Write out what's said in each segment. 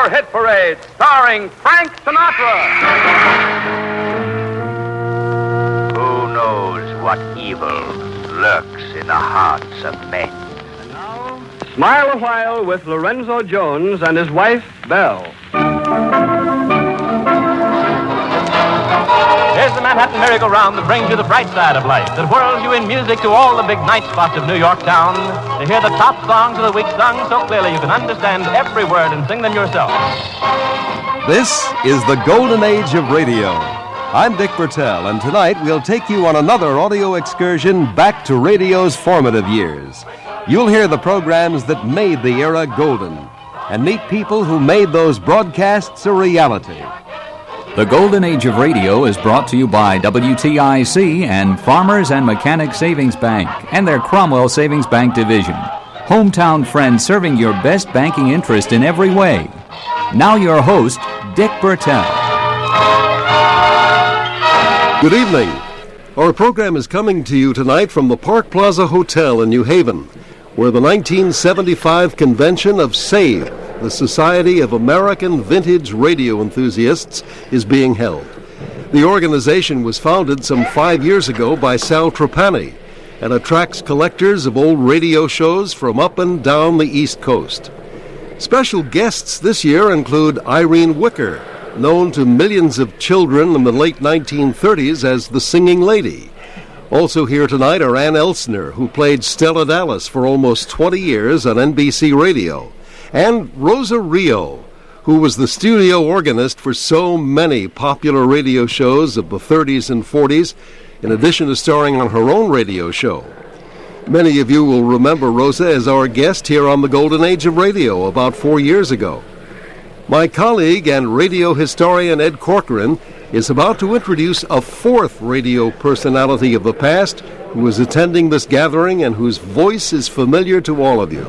Our Hit Parade, starring Frank Sinatra. Who knows what evil lurks in the hearts of men? And now, Smile a While with Lorenzo Jones and his wife, Belle. Here's the Manhattan merry-go-round that brings you the bright side of life, that whirls you in music to all the big night spots of New York town, to hear the top songs of the week sung so clearly you can understand every word and sing them yourself. This is the Golden Age of Radio. I'm Dick Bertel, and tonight we'll take you on another audio excursion back to radio's formative years. You'll hear the programs that made the era golden, and meet people who made those broadcasts a reality. The Golden Age of Radio is brought to you by WTIC and Farmers and Mechanic Savings Bank and their Cromwell Savings Bank Division. Hometown friends serving your best banking interest in every way. Now your host, Dick Bertel. Good evening. Our program is coming to you tonight from the Park Plaza Hotel in New Haven, where the 1975 convention of SAVE, the Society of American Vintage Radio Enthusiasts, is being held. The organization was founded some 5 years ago by Sal Trapani and attracts collectors of old radio shows from up and down the East Coast. Special guests this year include Irene Wicker, known to millions of children in the late 1930s as the Singing Lady. Also here tonight are Ann Elsner, who played Stella Dallas for almost 20 years on NBC Radio, and Rosa Rio, who was the studio organist for so many popular radio shows of the 30s and 40s, in addition to starring on her own radio show. Many of you will remember Rosa as our guest here on the Golden Age of Radio about 4 years ago. My colleague and radio historian Ed Corcoran is about to introduce a fourth radio personality of the past who is attending this gathering and whose voice is familiar to all of you.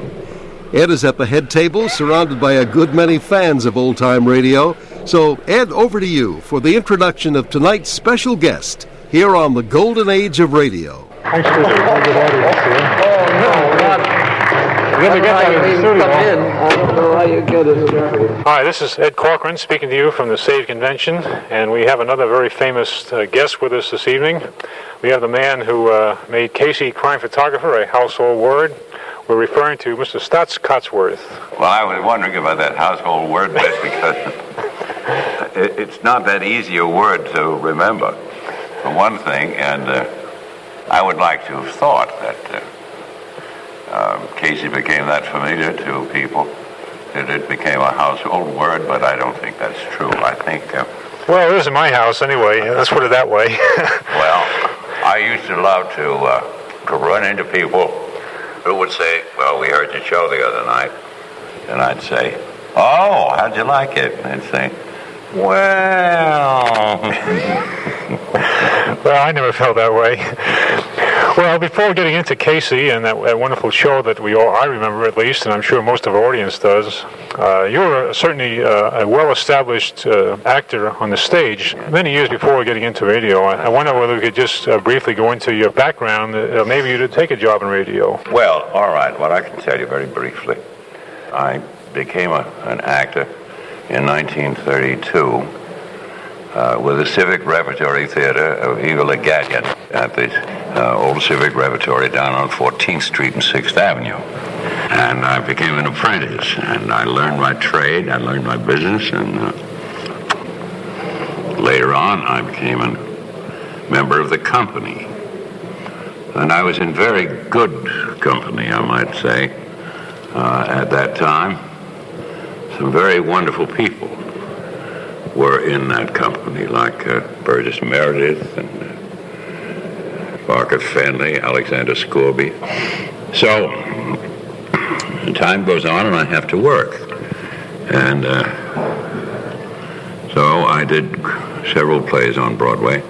Ed is at the head table, surrounded by a good many fans of old-time radio. So, Ed, over to you for the introduction of tonight's special guest here on the Golden Age of Radio. Thanks for the good audience here. I don't know how you get it. Hi, this is Ed Corcoran speaking to you from the SAVE Convention, and we have another very famous guest with us this evening. We have the man who made Casey Crime Photographer a household word. We're referring to Mr. Stotts Cotsworth. Well, I was wondering about that household word bit because it's not that easy a word to remember, for one thing, and I would like to have thought that Casey became that familiar to people that it became a household word, but I don't think that's true. I think... well, it is in my house anyway. Let's put it that way. Well, I used to love to run into people who would say, well, we heard your show the other night. And I'd say, oh, how'd you like it? And they'd say, well... Well, I never felt that way. Well, before getting into Casey and that wonderful show that I remember at least, and I'm sure most of our audience does, you're certainly a well-established actor on the stage. Many years before getting into radio, I wonder whether we could just briefly go into your background. Maybe you'd take a job in radio. Well, all right. Well, I can tell you very briefly. I became an actor in 1932 with the Civic Repertory Theater of Eva Le Gallion at the old Civic Repertory down on 14th Street and 6th Avenue. And I became an apprentice, and I learned my trade, I learned my business, and later on I became a member of the company. And I was in very good company, I might say, at that time. Some very wonderful people were in that company, like Burgess Meredith and Barker Fenley, Alexander Scorby. So, time goes on and I have to work. And so I did several plays on Broadway,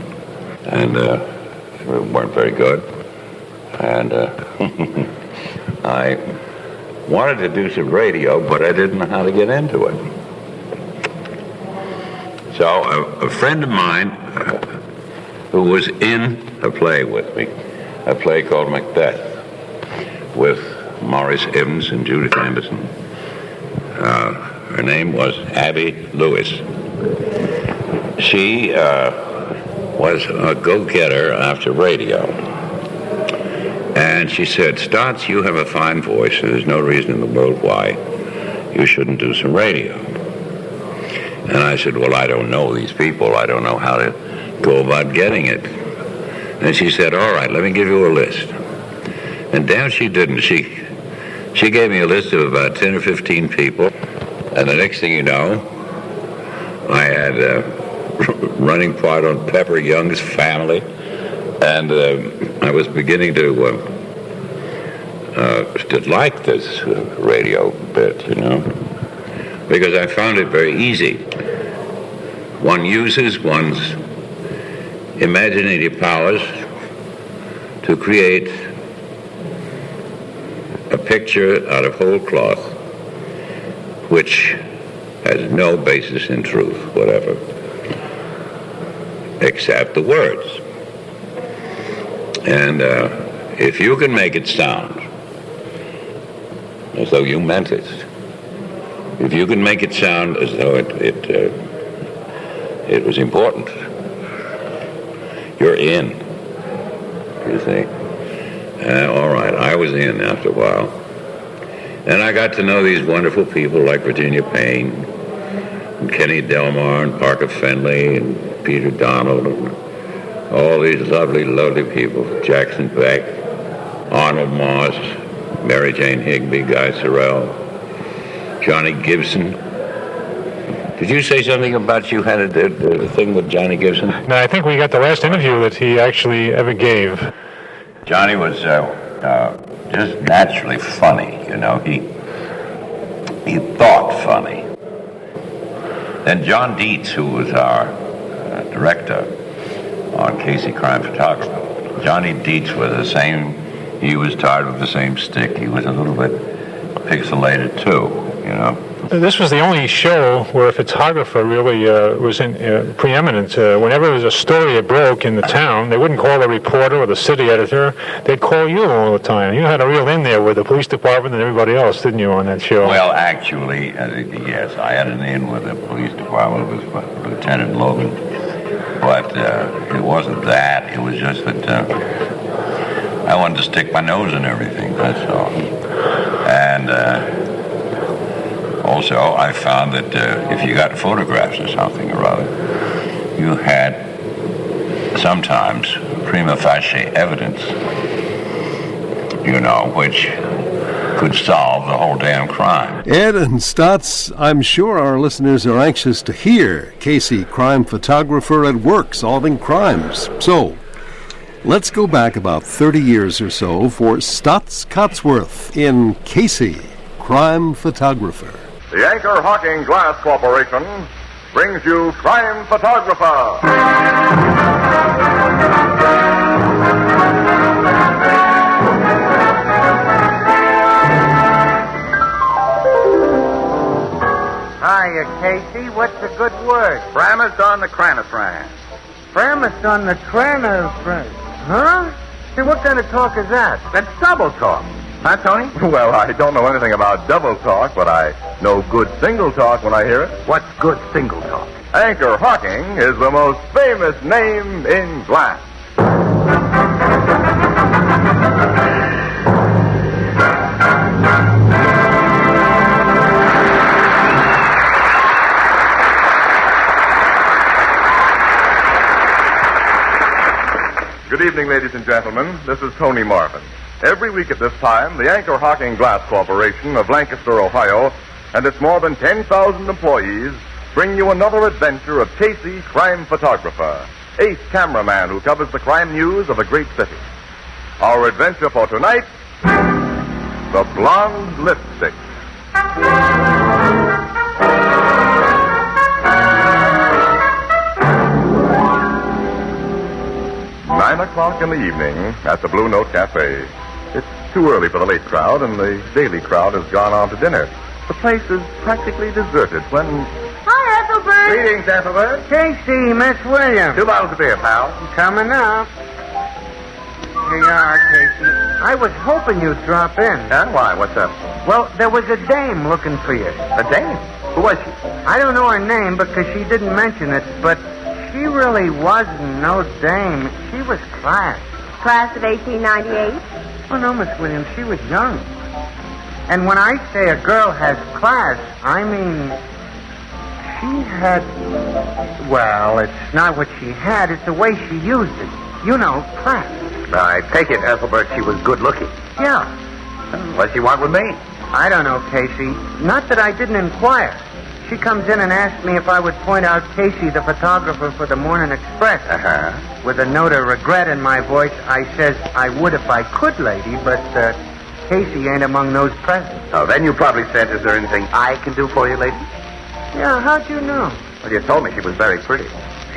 and they weren't very good. And I wanted to do some radio, but I didn't know how to get into it. So a friend of mine who was in a play with me, a play called Macbeth, with Maurice Evans and Judith Anderson, Her name was Abby Lewis. She was a go-getter after radio. And she said, Stotts, you have a fine voice, and there's no reason in the world why you shouldn't do some radio. And I said, well, I don't know these people. I don't know how to go about getting it. And she said, all right, let me give you a list. And damn she didn't. She gave me a list of about 10 or 15 people. And the next thing you know, I had a running part on Pepper Young's Family. And I was beginning to like this radio bit, you know, because I found it very easy. One uses one's imaginative powers to create a picture out of whole cloth which has no basis in truth whatever, except the words. And if you can make it sound as though you meant it, if you can make it sound as though it was important, you're in, you see. All right, I was in after a while. And I got to know these wonderful people like Virginia Payne, and Kenny Delmar, and Parker Fenley, and Peter Donald, and all these lovely, lovely people. Jackson Beck, Arnold Moss, Mary Jane Higby, Guy Sorrell, Johnny Gibson. Did you say something about you had a thing with Johnny Gibson? No, I think we got the last interview that he actually ever gave. Johnny was just naturally funny, you know. He thought funny. Then John Dietz, who was our director on Casey Crime Photography, Johnny Dietz was the same. He was tired of the same stick. He was a little bit pixelated too, you know. This was the only show where a photographer really was preeminent. Whenever there was a story that broke in the town, they wouldn't call the reporter or the city editor. They'd call you all the time. You had a real in there with the police department and everybody else, didn't you, on that show? Well, actually, yes, I had an in with the police department with Lieutenant Logan. But it wasn't that. It was just that I wanted to stick my nose in everything, that's all. And also, I found that if you got photographs or something or other, you had sometimes prima facie evidence, you know, which could solve the whole damn crime. Ed and Stotts, I'm sure our listeners are anxious to hear Casey, crime photographer at work solving crimes. So, let's go back about 30 years or so for Stotts Cotsworth in Casey, crime photographer. The Anchor Hawking Glass Corporation brings you Crime Photographer. Hiya, Casey. What's a good word? Premised on the cranifran. Premised on the cranifran. Huh? Hey, what kind of talk is that? That's double talk. Huh, Tony? Well, I don't know anything about double talk, but I know good single talk when I hear it. What's good single talk? Anchor Hawking is the most famous name in glass. Good evening, ladies and gentlemen. This is Tony Marvin. Every week at this time, the Anchor Hawking Glass Corporation of Lancaster, Ohio, and its more than 10,000 employees bring you another adventure of Casey, crime photographer, ace cameraman who covers the crime news of a great city. Our adventure for tonight, the Blonde Lipstick. 9 o'clock in the evening at the Blue Note Cafe. It's too early for the late crowd, and the daily crowd has gone on to dinner. The place is practically deserted when... Hi, Ethelbert. Greetings, Ethelbert. Casey, Miss Williams. 2 bottles of beer, pal. Coming up. Here you are, Casey. I was hoping you'd drop in. And why? What's up? Well, there was a dame looking for you. A dame? Who was she? I don't know her name because she didn't mention it, but she really wasn't no dame. She was class. Class of 1898? Oh, no, Miss Williams, she was young. And when I say a girl has class, I mean she had... Well, it's not what she had, it's the way she used it. You know, class. I take it, Ethelbert, she was good looking. Yeah. What'd she want with me? I don't know, Casey. Not that I didn't inquire. She comes in and asks me if I would point out Casey, the photographer for the Morning Express. Uh-huh. With a note of regret in my voice, I says I would if I could, lady, but Casey ain't among those present. Oh, then you probably said, is there anything I can do for you, lady? Yeah, how'd you know? Well, you told me she was very pretty.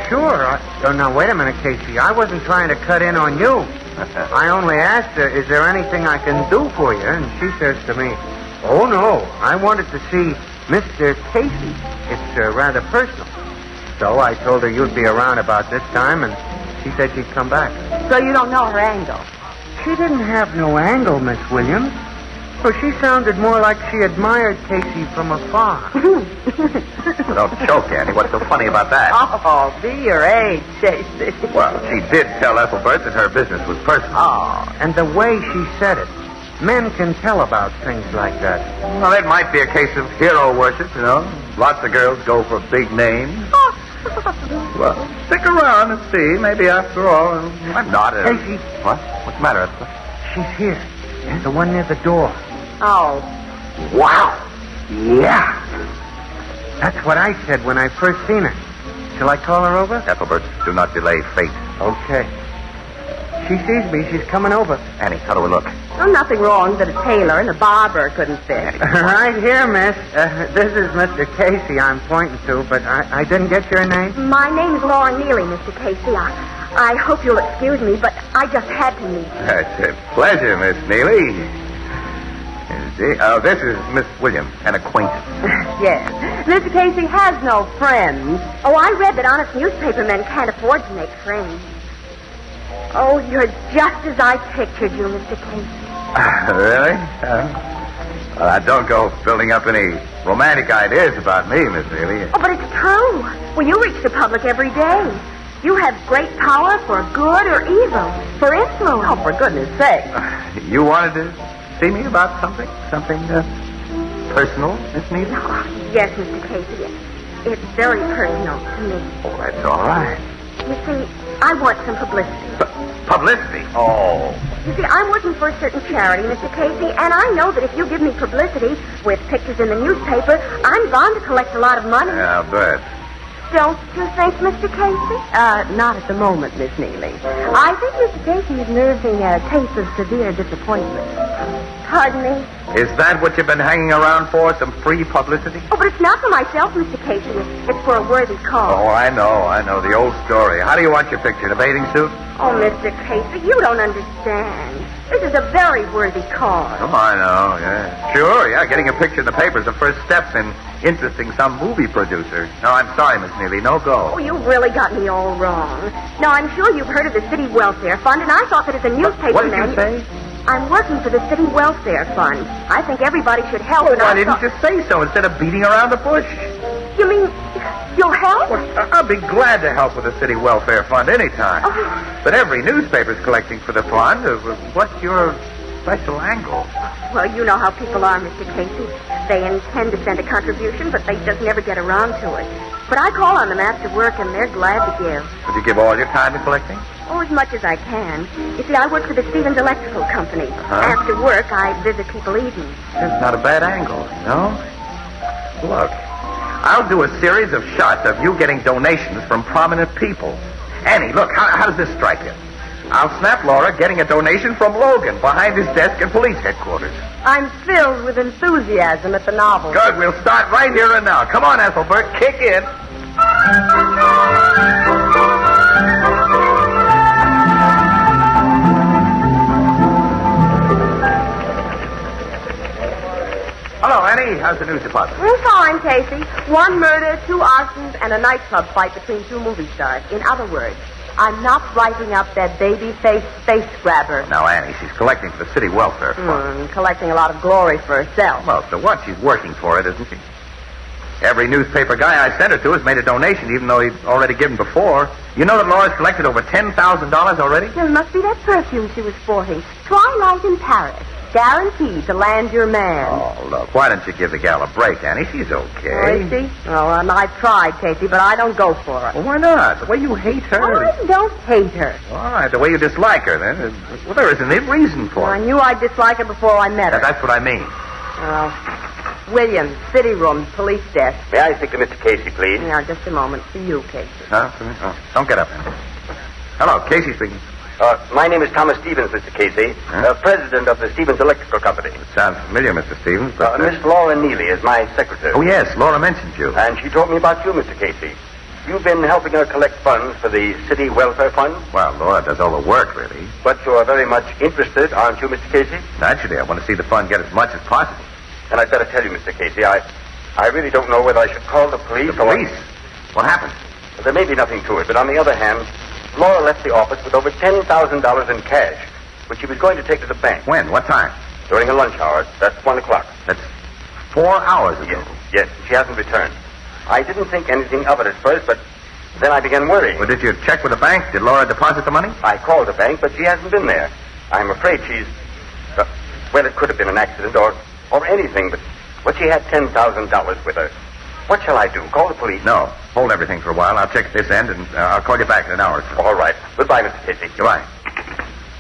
Sure. Oh, now, wait a minute, Casey. I wasn't trying to cut in on you. I only asked her, is there anything I can do for you? And she says to me, oh, no, I wanted to see Mr. Casey. It's rather personal. So I told her you'd be around about this time, and she said she'd come back. So you don't know her angle? She didn't have no angle, Miss Williams. Well, she sounded more like she admired Casey from afar. Well, don't choke, Annie. What's so funny about that? Oh, be your age, Casey. Well, she did tell Ethelbert that her business was personal. Oh, and the way she said it. Men can tell about things like that. Well, it might be a case of hero worship, you know. Lots of girls go for big names. Well, stick around and see. Maybe after all, I'm not a... Casey. What? What's the matter, Ethelbert? She's here. The one near the door. Oh. Wow. Yeah. That's what I said when I first seen her. Shall I call her over? Ethelbert, do not delay fate. Okay. She sees me. She's coming over. Annie, how do we look? Oh, nothing wrong that a tailor and a barber couldn't fit. Right here, miss. This is Mr. Casey I'm pointing to, but I didn't get your name. My name is Laura Neely, Mr. Casey. I hope you'll excuse me, but I just had to meet you. It's a pleasure, Miss Neely. This is Miss Williams, an acquaintance. Yes. Mr. Casey has no friends. Oh, I read that honest newspapermen can't afford to make friends. Oh, you're just as I pictured you, Mr. Casey. Really? Well, don't go building up any romantic ideas about me, Miss Neely. Oh, but it's true. Well, you reach the public every day. You have great power for good or evil, for influence. Oh, for goodness sake. You wanted to see me about something? Something personal, Miss Neely? Oh, yes, Mr. Casey. It's very personal to me. Oh, that's all right. You see, I want some publicity. Publicity? Oh. You see, I'm working for a certain charity, Mr. Casey, and I know that if you give me publicity with pictures in the newspaper, I'm bound to collect a lot of money. Yeah, I'll bet. Don't you think, Mr. Casey? Not at the moment, Miss Neely. I think Mr. Casey is nursing a case of severe disappointment. Pardon me? Is that what you've been hanging around for, some free publicity? Oh, but it's not for myself, Mr. Casey. It's for a worthy cause. Oh, I know. The old story. How do you want your picture? In a bathing suit? Oh, Mr. Casey, you don't understand. This is a very worthy cause. Oh, I know, yeah. Sure, yeah. Getting a picture in the paper is the first step in interesting some movie producer. No, I'm sorry, Miss Neely. No go. Oh, you really got me all wrong. Now, I'm sure you've heard of the City Welfare Fund, and I thought that as a newspaper What did you say? I'm working for the City Welfare Fund. I think everybody should help. Well, why didn't you say so instead of beating around the bush? You mean you'll help? Well, I'll be glad to help with the City Welfare Fund anytime. Oh. But every newspaper's collecting for the fund. What's your special angle? Well, you know how people are, Mr. Casey. They intend to send a contribution, but they just never get around to it. But I call on them after work, and they're glad to give. Would you give all your time to collecting? Oh, as much as I can. You see, I work for the Stevens Electrical Company. Uh-huh. After work, I visit people evenings. That's not a bad angle, you know? Look, I'll do a series of shots of you getting donations from prominent people. Annie, look, how does this strike you? I'll snap Laura getting a donation from Logan behind his desk at police headquarters. I'm filled with enthusiasm at the novel. Good, we'll start right here and now. Come on, Ethelbert, kick in. Hello, Annie. How's the news department? We're fine, Casey. 1 murder, 2 arsons, and a nightclub fight between 2 movie stars. In other words, I'm not writing up that baby-faced face grabber. Now, Annie, she's collecting for the City Welfare Fund. Collecting a lot of glory for herself. Well, so what? She's working for it, isn't she? Every newspaper guy I sent her to has made a donation, even though he'd already given before. You know that Laura's collected over $10,000 already? It must be that perfume she was sporting. Twilight in Paris. Guaranteed to land your man. Oh, look, why don't you give the gal a break, Annie? She's okay. Oh, is she? Oh, I've tried, Casey, but I don't go for her. Well, why not? The way you hate her. I don't hate her. All right, the way you dislike her, then. Well, there isn't any reason for it. I knew I'd dislike her before I met her. That's what I mean. Williams, city room, police desk. May I speak to Mr. Casey, please? Yeah, just a moment. For you, Casey. Huh? Oh, don't get up, Annie. Hello, Casey speaking. My name is Thomas Stevens, Mr. Casey, president of the Stevens Electrical Company. It sounds familiar, Mr. Stevens, but... Miss Laura Neely is my secretary. Oh, yes, Laura mentioned you. And she told me about you, Mr. Casey. You've been helping her collect funds for the City Welfare Fund? Well, Laura does all the work, really. But you are very much interested, aren't you, Mr. Casey? Naturally, I want to see the fund get as much as possible. And I'd better tell you, Mr. Casey, I really don't know whether I should call the police or... The police? What happened? Well, there may be nothing to it, but on the other hand... Laura left the office with over $10,000 in cash, which she was going to take to the bank. When? What time? During a lunch hour. That's 1 o'clock. That's 4 hours ago. Yes, she hasn't returned. I didn't think anything of it at first, but then I began worrying. Well, did you check with the bank? Did Laura deposit the money? I called the bank, but she hasn't been there. I'm afraid she's... well, it could have been an accident or anything, but she had $10,000 with her. What shall I do? Call the police? No. Hold everything for a while. I'll check at this end, and I'll call you back in an hour or so. All right. Goodbye, Mr. Casey. Goodbye.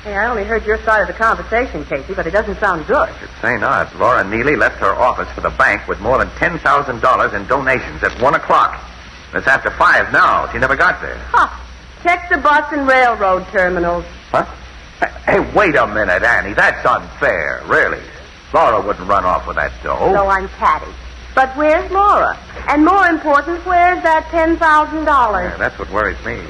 Hey, I only heard your side of the conversation, Casey, but it doesn't sound good. Should say not. Laura Neely left her office for the bank with more than $10,000 in donations at 1 o'clock. It's after 5 now. She never got there. Ha! Check the bus and railroad terminals. Huh? Hey, wait a minute, Annie. That's unfair, really. Laura wouldn't run off with that dough. So I'm catty. But where's Laura? And more important, where's that $10,000? Yeah, that's what worries me.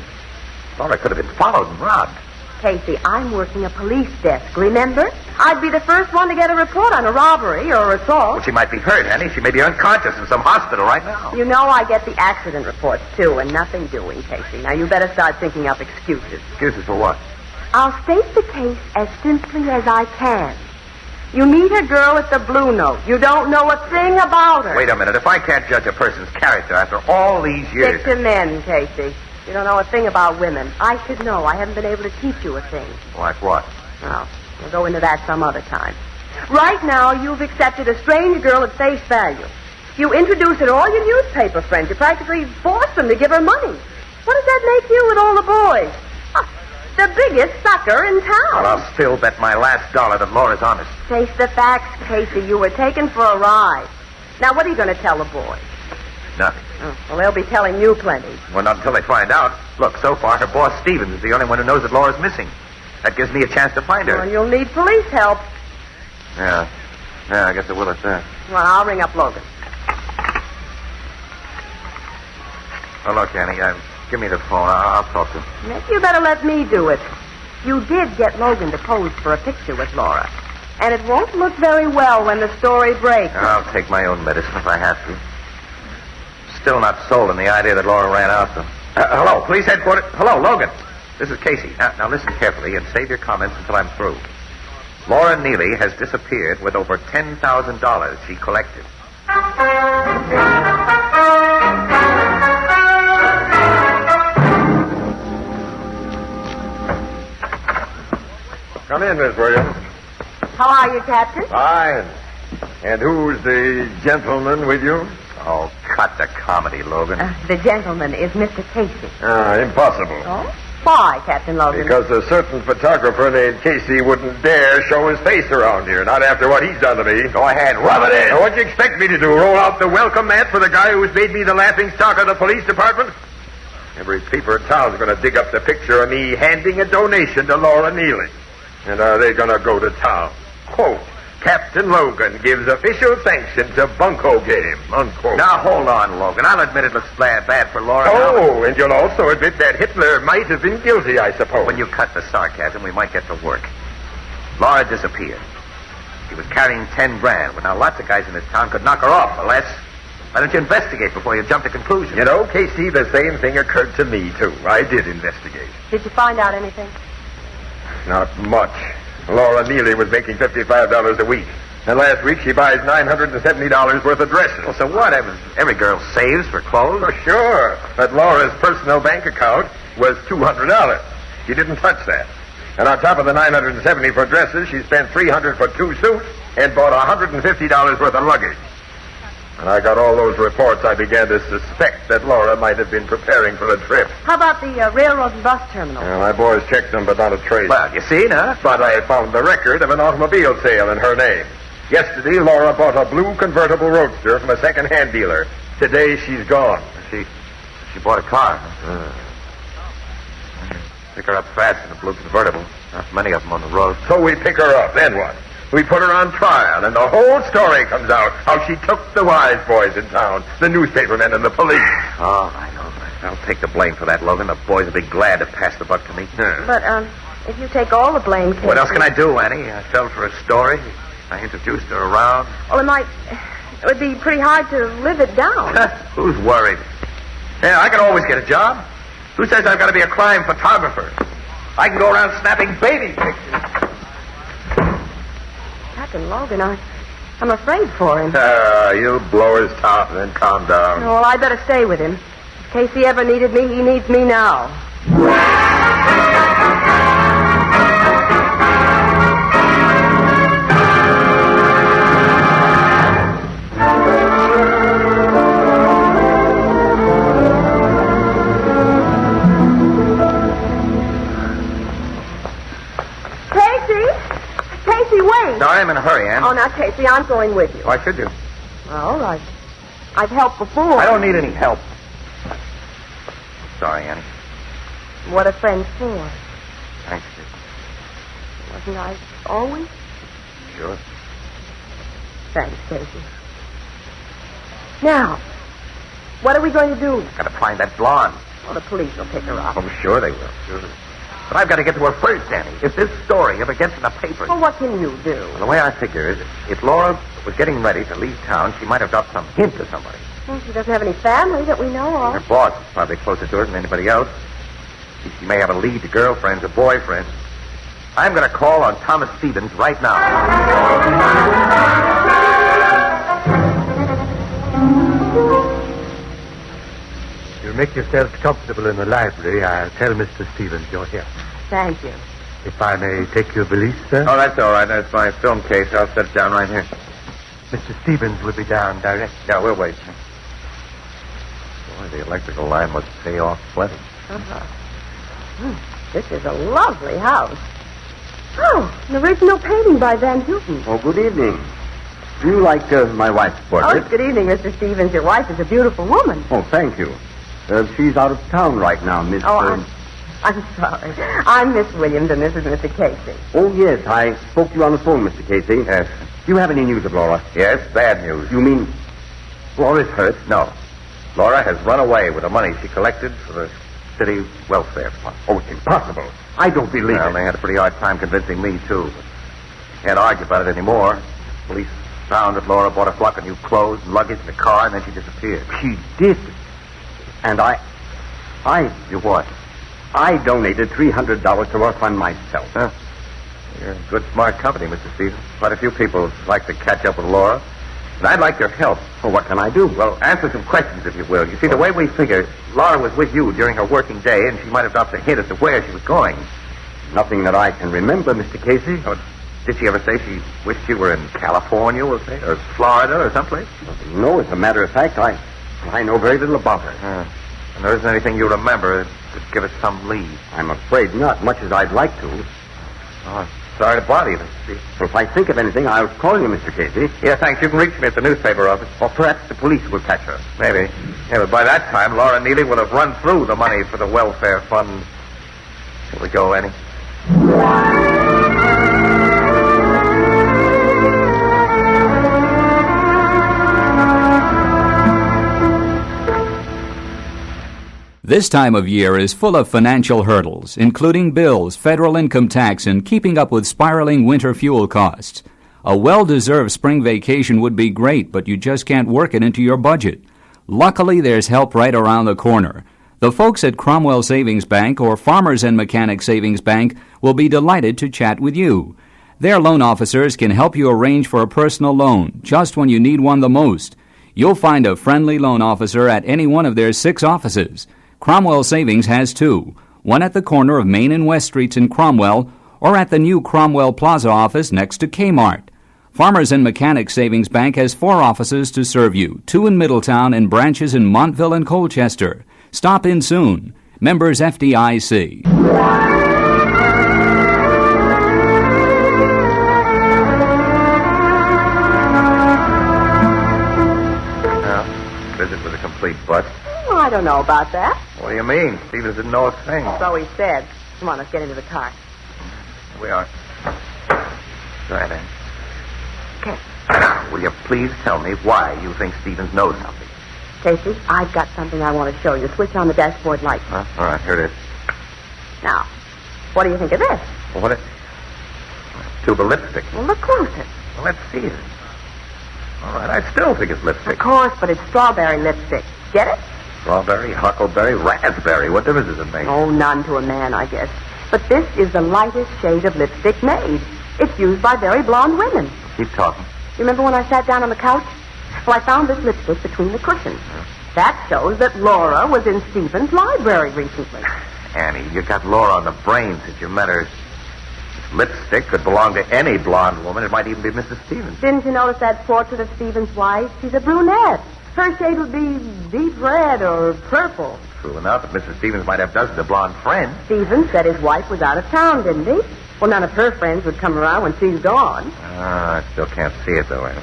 Laura could have been followed and robbed. Casey, I'm working a police desk, remember? I'd be the first one to get a report on a robbery or assault. Well, she might be hurt, Annie. She may be unconscious in some hospital right now. You know I get the accident reports, too, and nothing doing, Casey. Now, you better start thinking up excuses. Excuses for what? I'll state the case as simply as I can. You meet a girl at the Blue Note. You don't know a thing about her. Wait a minute. If I can't judge a person's character after all these years... Stick to men, Casey. You don't know a thing about women. I should know. I haven't been able to teach you a thing. Like what? Oh, we'll go into that some other time. Right now, you've accepted a strange girl at face value. You introduce her to all your newspaper friends. You practically force them to give her money. What does that make you with all the boys? The biggest sucker in town. Well, I'll still bet my last dollar that Laura's honest. Face the facts, Casey. You were taken for a ride. Now, what are you going to tell the boys? Nothing. Oh, well, they'll be telling you plenty. Well, not until they find out. Look, so far, her boss, Stevens, is the only one who knows that Laura's missing. That gives me a chance to find her. Well, you'll need police help. Yeah, I guess I will at that. Well, I'll ring up Logan. Oh, look, Annie, give me the phone. I'll talk to him. Maybe you better let me do it. You did get Logan to pose for a picture with Laura. And it won't look very well when the story breaks. I'll take my own medicine if I have to. Still not sold on the idea that Laura ran out, though. Hello, police headquarters. Hello, Logan. This is Casey. Now listen carefully and save your comments until I'm through. Laura Neely has disappeared with over $10,000 she collected. Come in, Miss Williams. How are you, Captain? Fine. And who's the gentleman with you? Oh, cut the comedy, Logan. The gentleman is Mr. Casey. Impossible. Oh? Why, Captain Logan? Because a certain photographer named Casey wouldn't dare show his face around here, not after what he's done to me. Go ahead, rub it in. Now, what'd you expect me to do, roll out the welcome mat for the guy who's made me the laughing stock of the police department? Every paper in town's going to dig up the picture of me handing a donation to Laura Neely. And are they going to go to town? Quote, Captain Logan gives official sanction to bunco game, unquote. Now, hold on, Logan. I'll admit it looks bad for Laura. Oh, and you'll also admit that Hitler might have been guilty, I suppose. When you cut the sarcasm, we might get to work. Laura disappeared. She was carrying 10 grand. Well, now, lots of guys in this town could knock her off for less. Why don't you investigate before you jump to conclusions? You know, Casey, the same thing occurred to me, too. I did investigate. Did you find out anything? Not much. Laura Neely was making $55 a week. And last week she buys $970 worth of dresses. Well, so what? Every girl saves for clothes? Oh, sure. But Laura's personal bank account was $200. She didn't touch that. And on top of the $970 for dresses, she spent $300 for 2 suits and bought $150 worth of luggage. When I got all those reports, I began to suspect that Laura might have been preparing for a trip. How about the railroad and bus terminal? Well, my boys checked them, but not a trace. Well, you see, now. But I found the record of an automobile sale in her name. Yesterday, Laura bought a blue convertible roadster from a second-hand dealer. Today, she's gone. She bought a car. Pick her up fast in a blue convertible. Not many of them on the road. So we pick her up. Then what? We put her on trial, and the whole story comes out. How she took the wise boys in town, the newspapermen and the police. All right. I'll take the blame for that, Logan. The boys will be glad to pass the buck to me. But, if you take all the blame, Casey... What else can I do, Annie? I fell for a story. I introduced her around. Well, it would be pretty hard to live it down. Who's worried? Yeah, I can always get a job. Who says I've got to be a crime photographer? I can go around snapping baby pictures. Captain Logan, I'm afraid for him. You blow his top and then calm down. Well, I better stay with him. If Casey ever needed me, he needs me now. Casey, wait. Sorry, I'm in a hurry, Ann. Oh, now, Casey, I'm going with you. Why should you? Well, I've helped before. I don't need any help. Sorry, Annie. What are friends for? Thanks, kid. Wasn't I always? Sure. Thanks, Casey. Now, what are we going to do? Got to find that blonde. Oh, the police will pick her up. Oh, sure they will. Sure. But I've got to get to her first, Annie. If this story ever gets in the paper... Well, what can you do? Well, the way I figure is, if Laura was getting ready to leave town, she might have dropped some hint to somebody. Well, she doesn't have any family that we know of. Her boss is probably closer to her than anybody else. She may have a lead to girlfriends or boyfriends. I'm going to call on Thomas Stevens right now. You make yourselves comfortable in the library. I'll tell Mr. Stevens you're here. Thank you. If I may take your valise, sir? Oh, that's all right. That's my film case. I'll set it down right here. Mr. Stevens will be down directly. Yeah, we'll wait. Boy, the electrical line must pay off plenty. Uh-huh. This is a lovely house. Oh, an original painting by Van Houten. Oh, good evening. Do you like my wife's portrait? Oh, good evening, Mr. Stevens. Your wife is a beautiful woman. Oh, thank you. She's out of town right now, Miss... Oh, I'm sorry. I'm Miss Williams, and this is Mr. Casey. Oh, yes, I spoke to you on the phone, Mr. Casey. Yes. Do you have any news of Laura? Yes, bad news. You mean Laura's hurt? No. Laura has run away with the money she collected for the city welfare fund. Oh, it's impossible. I don't believe it. They had a pretty hard time convincing me, too. Can't argue about it anymore. Police found that Laura bought a flock of new clothes and luggage in a car, and then she disappeared. She did. And You what? I donated $300 to her fund myself. Huh? You're in good, smart company, Mr. Stevens. Quite a few people would like to catch up with Laura. And I'd like your help. Well, what can I do? Well, answer some questions, if you will. You see, the way we figure, Laura was with you during her working day, and she might have dropped a hint as to where she was going. Nothing that I can remember, Mr. Casey. Oh, did she ever say she wished you were in California, we'll say, or Florida, or someplace? No, as a matter of fact, I know very little about her. And there isn't anything you remember that could give us some lead. I'm afraid not, much as I'd like to. Oh, sorry to bother you, Mr. Stevens. Well, if I think of anything, I'll call you, Mr. Casey. Yeah, thanks. You can reach me at the newspaper office. Or perhaps the police will catch her. Maybe. Yeah, but by that time, Laura Neely will have run through the money for the welfare fund. Here we go, Annie. This time of year is full of financial hurdles, including bills, federal income tax, and keeping up with spiraling winter fuel costs. A well-deserved spring vacation would be great, but you just can't work it into your budget. Luckily, there's help right around the corner. The folks at Cromwell Savings Bank or Farmers and Mechanic Savings Bank will be delighted to chat with you. Their loan officers can help you arrange for a personal loan just when you need one the most. You'll find a friendly loan officer at any one of their 6 offices. Cromwell Savings has 2, one at the corner of Main and West Streets in Cromwell, or at the new Cromwell Plaza office next to Kmart. Farmers and Mechanics Savings Bank has 4 offices to serve you, 2 in Middletown and branches in Montville and Colchester. Stop in soon. Members FDIC. Visit was a complete bust. Oh, I don't know about that. What do you mean? Stevens didn't know a thing. So he said. Come on, let's get into the car. Here we are. Go ahead, Ann. Okay. Now, will you please tell me why you think Stevens knows something? Casey, I've got something I want to show you. Switch on the dashboard light. All right, here it is. Now, what do you think of this? Well, what? Tube of lipstick. Well, look closer. Well, let's see it. All right, I still think it's lipstick. Of course, but it's strawberry lipstick. Get it? Strawberry, huckleberry, raspberry. What difference does it make? Oh, none to a man, I guess. But this is the lightest shade of lipstick made. It's used by very blonde women. Keep talking. You remember when I sat down on the couch? Well, I found this lipstick between the cushions. That shows that Laura was in Stephen's library recently. Annie, you got Laura on the brain since you met her. This lipstick could belong to any blonde woman. It might even be Mrs. Stevens. Didn't you notice that portrait of Stephen's wife? She's a brunette. Her shade would be deep red or purple. True enough, but Mrs. Stevens might have dozens of blonde friends. Stevens said his wife was out of town, didn't he? Well, none of her friends would come around when she's gone. I still can't see it, though, Annie.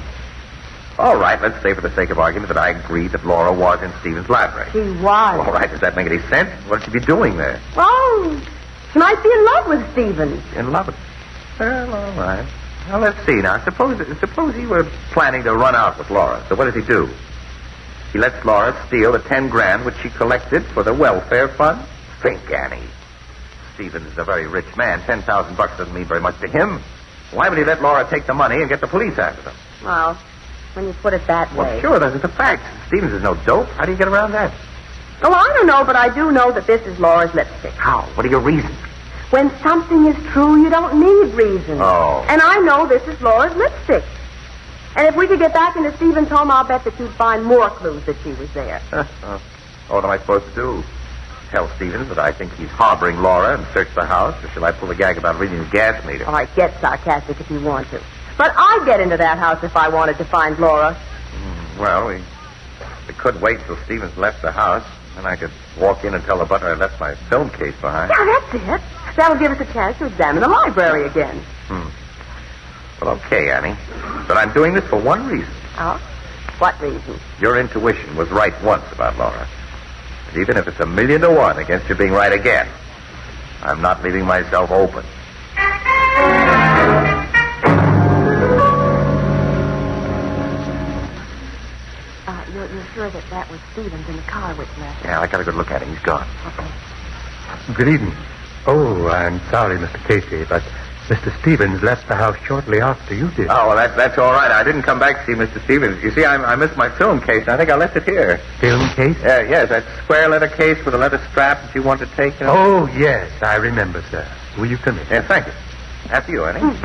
All right, let's say for the sake of argument that I agree that Laura was in Stevens' library. She was. All right, does that make any sense? What would she be doing there? Well, she might be in love with Stevens. In love with... Well, all right. Now, let's see. Now, suppose he were planning to run out with Laura. So what does he do? He lets Laura steal the 10 grand which she collected for the welfare fund? Think, Annie. Stevens is a very rich man. $10,000 doesn't mean very much to him. Why would he let Laura take the money and get the police after them? Well, when you put it that way. Well, sure, that's a fact. Stevens is no dope. How do you get around that? Well, I don't know, but I do know that this is Laura's lipstick. How? What are your reasons? When something is true, you don't need reasons. Oh. And I know this is Laura's lipstick. And if we could get back into Stevens' home, I'll bet that you'd find more clues that she was there. What am I supposed to do? Tell Stevens that I think he's harboring Laura and search the house, or shall I pull a gag about reading the gas meter? All right, get sarcastic if you want to. But I'd get into that house if I wanted to find Laura. Well, we could wait till Stevens left the house, and I could walk in and tell the butler I left my film case behind. Yeah, that's it. That'll give us a chance to examine the library again. Well, okay, Annie. But I'm doing this for one reason. Oh? What reason? Your intuition was right once about Laura. And even if it's 1,000,000 to 1 against you being right again, I'm not leaving myself open. You're sure that was Stevens in the car which left? Yeah, I got a good look at him. He's gone. Okay. Good evening. Oh, I'm sorry, Mr. Casey, but Mr. Stevens left the house shortly after you did. Oh, well, that's all right. I didn't come back to see Mr. Stevens. You see, I missed my film case, and I think I left it here. Film case? Yes, that square letter case with a leather strap that you wanted to take. You know? Oh, yes, I remember, sir. Will you come in? Yes, thank you. After you, Annie.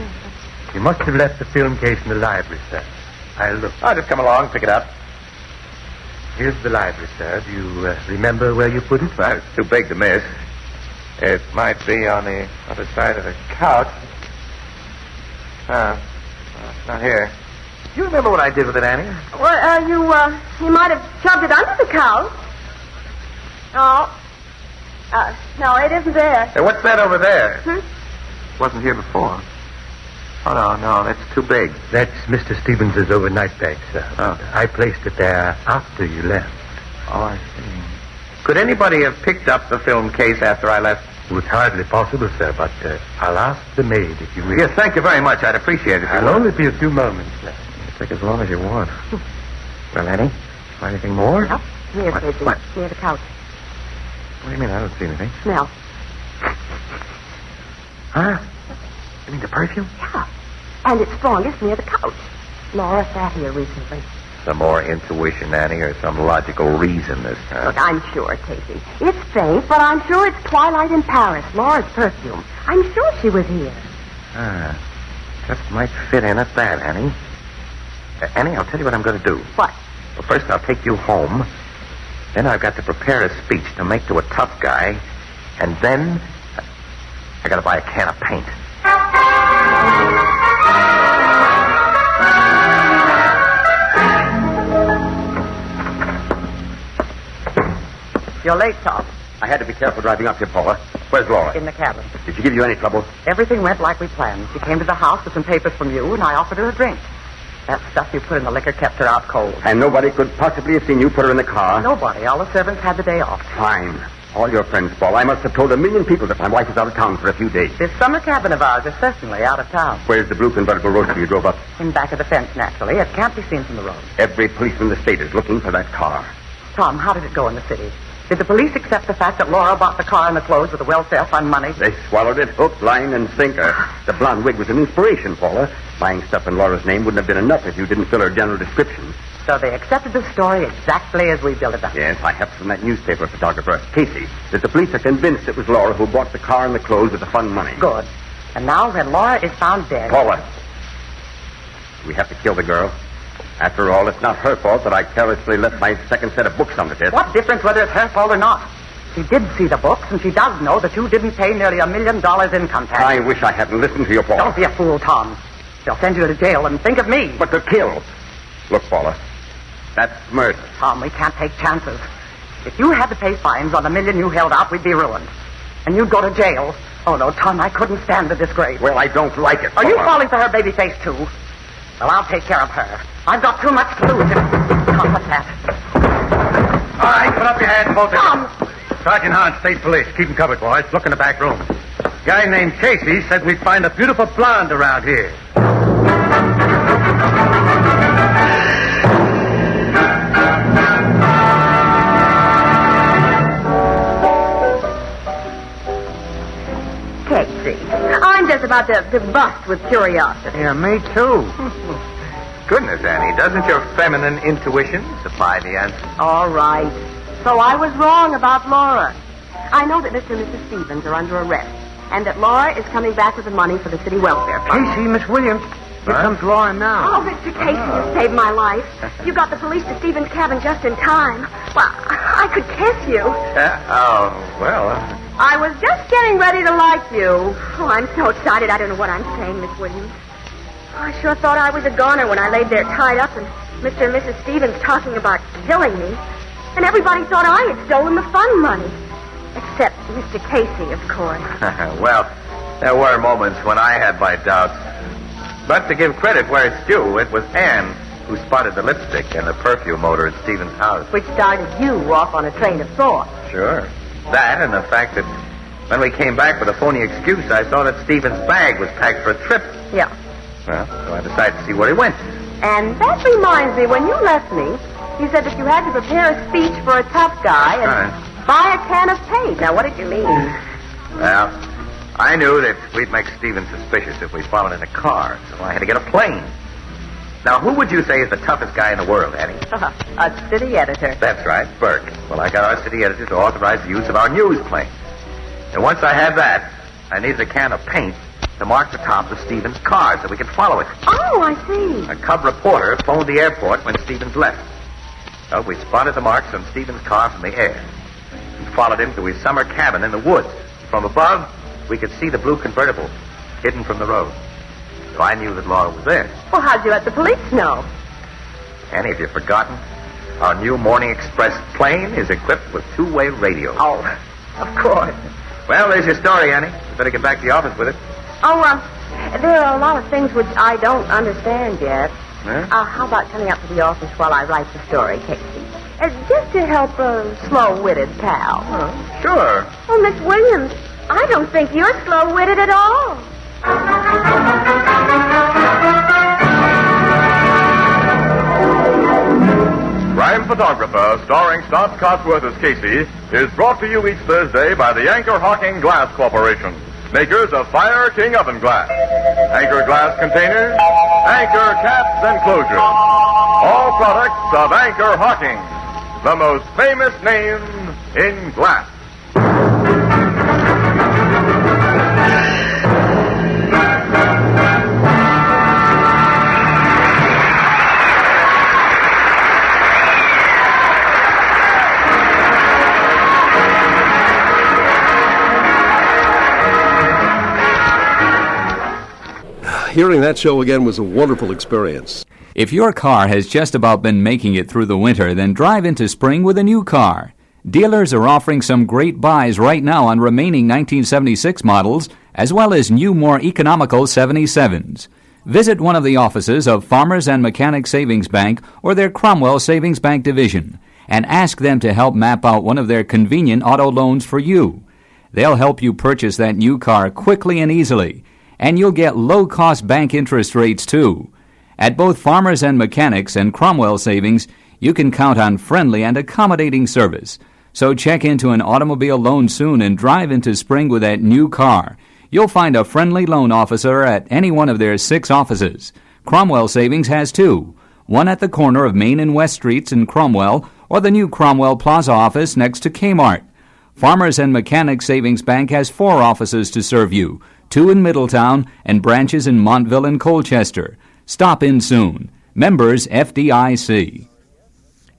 You must have left the film case in the library, sir. I'll look. I'll just come along, pick it up. Here's the library, sir. Do you remember where you put it? Well, it's too big to miss. It might be on the other side of the couch. Well, it's not here. Do you remember what I did with it, Annie? Well, you might have shoved it under the couch. No, it isn't there. Hey, what's that over there? It wasn't here before. Oh, no, that's too big. That's Mr. Stevens' overnight bag, sir. Oh. I placed it there after you left. Oh, I see. Could anybody have picked up the film case after I left? It's hardly possible, sir, but I'll ask the maid if you wish. Yes, thank you very much. I'd appreciate it. I'll only be a few moments, sir. Take as long as you want. Well, Annie, find anything more? No. Here, Casey. What? Near the couch. What do you mean? I don't see anything. Smell. Huh? You mean the perfume? Yeah. And it's strongest near the couch. Laura sat here recently. Some more intuition, Annie, or some logical reason this time? Look, I'm sure, Casey. It's faint, but I'm sure it's Twilight in Paris, Laura's perfume. I'm sure she was here. Ah. just might fit in at that, Annie. Annie, I'll tell you what I'm going to do. What? Well, first I'll take you home. Then I've got to prepare a speech to make to a tough guy. And then I got to buy a can of paint. You're late, Tom. I had to be careful driving up here, Paula. Where's Laura? In the cabin. Did she give you any trouble? Everything went like we planned. She came to the house with some papers from you, and I offered her a drink. That stuff you put in the liquor kept her out cold. And nobody could possibly have seen you put her in the car? Nobody. All the servants had the day off. Fine. All your friends, Paula. I must have told 1,000,000 people that my wife is out of town for a few days. This summer cabin of ours is certainly out of town. Where's the blue convertible roadster you drove up? In back of the fence, naturally. It can't be seen from the road. Every policeman in the state is looking for that car. Tom, how did it go in the city? Did the police accept the fact that Laura bought the car and the clothes with the welfare fund money? They swallowed it hook, line, and sinker. The blonde wig was an inspiration, Paula. Buying stuff in Laura's name wouldn't have been enough if you didn't fill her general description. So they accepted the story exactly as we built it up. Yes, I have from that newspaper photographer, Casey, that the police are convinced it was Laura who bought the car and the clothes with the fund money. Good. And now when Laura is found dead... Paula, we have to kill the girl. After all, it's not her fault that I carelessly left my second set of books on the desk. What difference whether it's her fault or not? She did see the books, and she does know that you didn't pay nearly $1 million income tax. I wish I hadn't listened to you, Paula. Don't be a fool, Tom. They'll send you to jail, and think of me. But to kill. Look, Paula, that's murder. Tom, we can't take chances. If you had to pay fines on the $1 million you held out, we'd be ruined. And you'd go to jail. Oh, no, Tom, I couldn't stand the disgrace. Well, I don't like it, Are you Paula. falling for her baby face, too? Well, I'll take care of her. I've got too much to lose. Tom, what's that? All right, put up your hands, both of you. Tom! Sergeant Hahn, State Police. Keep them covered, boys. Look in the back room. A guy named Casey said we'd find a beautiful blonde around here. Casey, I'm just about to bust with curiosity. Yeah, me too. Goodness, Annie, doesn't your feminine intuition supply the answer? All right. So I was wrong about Laura. I know that Mr. and Mrs. Stevens are under arrest, and that Laura is coming back with the money for the city welfare fund. Casey, Miss Williams. Here comes Laura now. Oh, Mr. Casey, you saved my life. You got the police to Stevens' cabin just in time. Well, I could kiss you. I was just getting ready to like you. Oh, I'm so excited. I don't know what I'm saying, Miss Williams. I sure thought I was a goner when I laid there tied up and Mr. and Mrs. Stevens talking about killing me. And everybody thought I had stolen the fund money. Except Mr. Casey, of course. Well, there were moments when I had my doubts. But to give credit where it's due, it was Anne who spotted the lipstick and the perfume odor at Stevens' house. Which started you off on a train of thought. Sure. That and the fact that when we came back with a phony excuse, I saw that Stevens' bag was packed for a trip. Yeah. Well, so I decided to see where he went. And that reminds me, when you left me, you said that you had to prepare a speech for a tough guy and buy a can of paint. Now, what did you mean? Well, I knew that we'd make Stevens suspicious if we followed in a car, so I had to get a plane. Now, who would you say is the toughest guy in the world, Annie? A city editor. That's right, Burke. Well, I got our city editor to authorize the use of our news plane. And once I had that, I needed a can of paint to mark the top of Stevens' car so we could follow it. Oh, I see. A cub reporter phoned the airport when Stevens left. So we spotted the marks on Stevens' car from the air. We followed him to his summer cabin in the woods. From above, we could see the blue convertible hidden from the road. So I knew that Laura was there. Well, how'd you let the police know? Annie, have you forgotten? Our new Morning Express plane is equipped with two-way radio. Oh, of course. Well, there's your story, Annie. You better get back to the office with it. Oh, there are a lot of things which I don't understand yet. Huh? How about coming up to the office while I write the story, Casey? Just to help a slow-witted pal. Oh, sure. Oh, Miss Williams, I don't think you're slow-witted at all. Crime Photographer, starring Stott Cotsworth as Casey, is brought to you each Thursday by the Anchor Glass Corporation, makers of Fire King Oven Glass. Anchor glass containers, Anchor caps and closures. All products of Anchor Hawking, the most famous name in glass. hearing that show again was a wonderful experience. If your car has just about been making it through the winter, then drive into spring with a new car. Dealers are offering some great buys right now on remaining 1976 models, as well as new, more economical 77s. Visit one of the offices of Farmers and Mechanic Savings Bank or their Cromwell Savings Bank division and ask them to help map out one of their convenient auto loans for you. They'll help you purchase that new car quickly and easily, and you'll get low-cost bank interest rates, too. At both Farmers and Mechanics and Cromwell Savings, you can count on friendly and accommodating service. So check into an automobile loan soon and drive into spring with that new car. You'll find a friendly loan officer at any one of their 6 offices. Cromwell Savings has 2, one at the corner of Main and West Streets in Cromwell, or the new Cromwell Plaza office next to Kmart. Farmers and Mechanic Savings Bank has 4 offices to serve you, 2 in Middletown and branches in Montville and Colchester. Stop in soon. Members FDIC.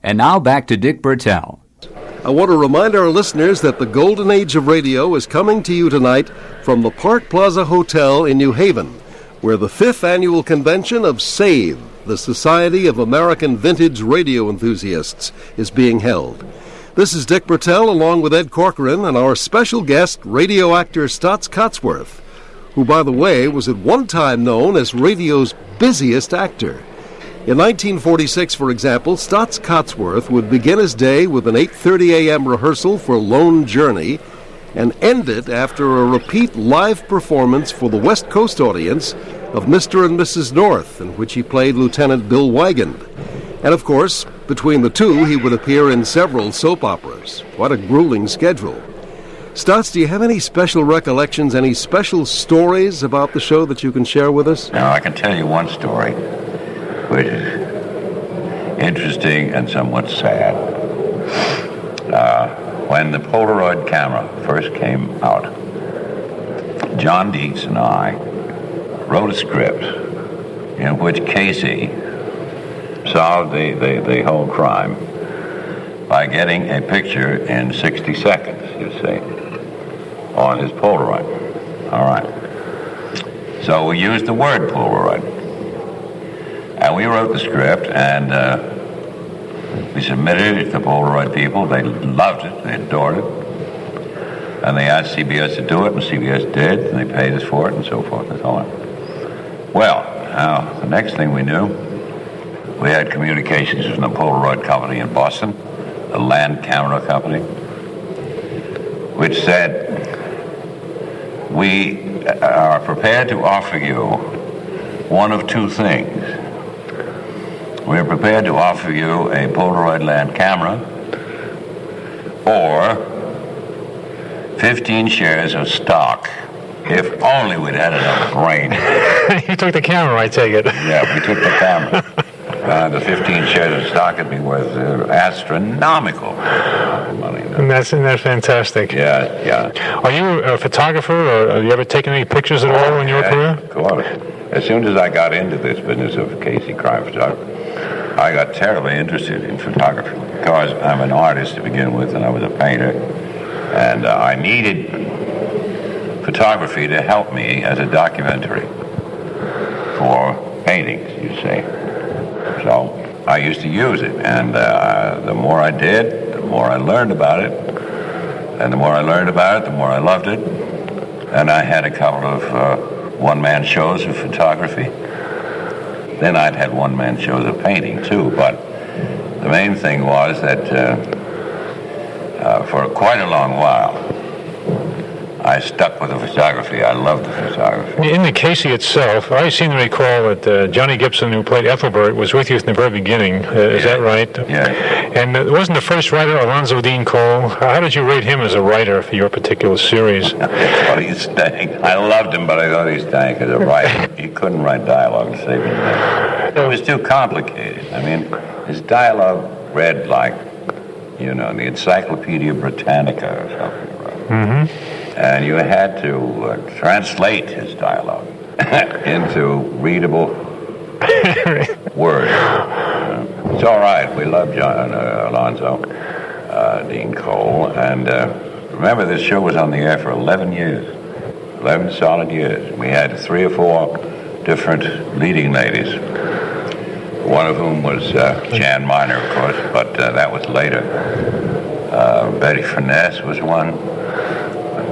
And now back to Dick Bertel. I want to remind our listeners that the Golden Age of Radio is coming to you tonight from the Park Plaza Hotel in New Haven, where the 5th annual convention of SAVE, the Society of American Vintage Radio Enthusiasts, is being held. This is Dick Bertel along with Ed Corcoran and our special guest, radio actor Stotts Cotsworth, who, by the way, was at one time known as radio's busiest actor. In 1946, for example, Stotts Cotsworth would begin his day with an 8:30 a.m. rehearsal for Lone Journey and end it after a repeat live performance for the West Coast audience of Mr. and Mrs. North, in which he played Lieutenant Bill Wygand. And of course, between the two, he would appear in several soap operas. What a grueling schedule. Stotts, do you have any special recollections, any special stories about the show that you can share with us? Now, I can tell you one story, which is interesting and somewhat sad. When the Polaroid camera first came out, John Dietz and I wrote a script in which Casey solved the whole crime by getting a picture in 60 seconds, you see, on his Polaroid. All right. So we used the word Polaroid. And we wrote the script, and we submitted it to the Polaroid people. They loved it. They adored it. And they asked CBS to do it, and CBS did, and they paid us for it, and so forth and so on. Well, now, the next thing we knew, we had communications from the Polaroid company in Boston, the Land Camera Company, which said, we are prepared to offer you one of 2 things. We are prepared to offer you a Polaroid Land camera or 15 shares of stock. If only we'd had enough brain. You took the camera, I take it. Yeah, we took the camera. The 15 shares of stock would be worth astronomical money. And that's fantastic. Yeah. Are you a photographer, or have you ever taken any pictures at all in your career? Of course. As soon as I got into this business of Casey crime photography, I got terribly interested in photography because I'm an artist to begin with, and I was a painter, and I needed photography to help me as a documentary for paintings, you see. So I used to use it, and the more I did, the more I learned about it, and the more I learned about it, the more I loved it. And I had a couple of one-man shows of photography. Then I'd had one-man shows of painting, too, but the main thing was that for quite a long while, I stuck with the photography. I loved the photography. In the Casey itself, I seem to recall that Johnny Gibson, who played Ethelbert, was with you from the very beginning. Is that right? Yeah. And wasn't the first writer Alonzo Dean Cole? How did you rate him as a writer for your particular series? I thought he stank. I loved him, but I thought he stank as a writer. He couldn't write dialogue to save him. It was too complicated. I mean, his dialogue read like, the Encyclopedia Britannica or something. Mm-hmm. And you had to translate his dialogue into readable words. It's all right. We love Alonzo Dean Cole. And remember, this show was on the air for 11 years. 11 solid years. We had 3 or 4 different leading ladies. One of whom was Jan Miner, of course, but that was later. Betty Furness was one.